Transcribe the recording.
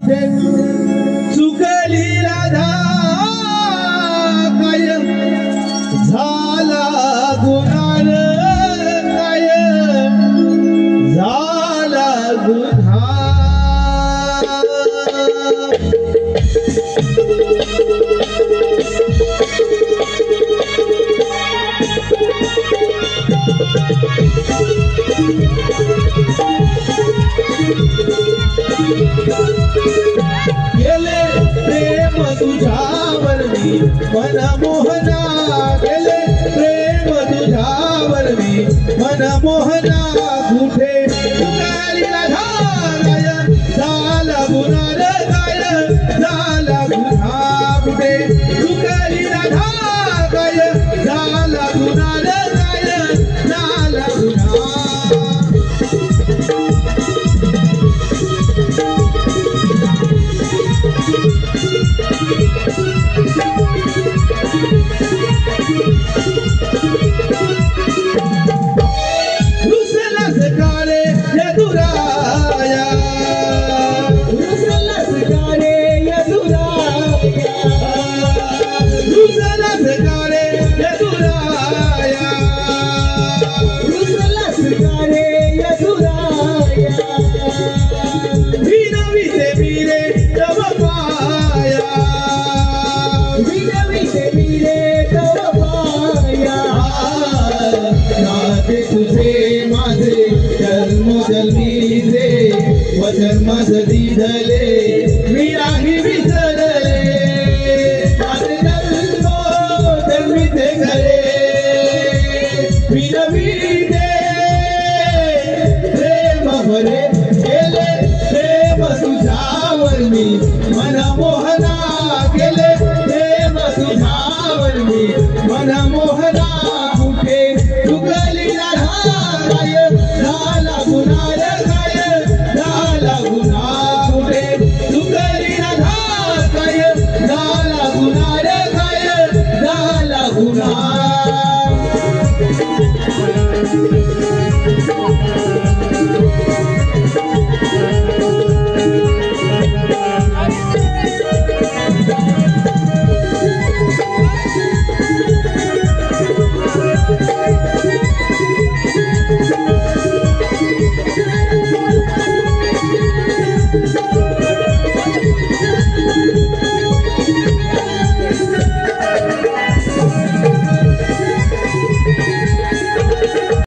चुकली राधा काय झाला गुन्हा काय झाला गुन्हा गेले प्रेम तुझ्यावर मी मन मोहना गेले प्रेम तुझ्यावर मी मन मोहना कुठे चुकली राधा काय झाला गुन्हा काय झाला गुन्हा कुठे चुकली राधा काय झाला गुन्हा काय झाला गुन्हा वचन माझं दिधले मी नाही विसरले माझे जन्मी ते घरे विनविते प्रेम भरे गेले प्रेम तुझ्यावर मी मन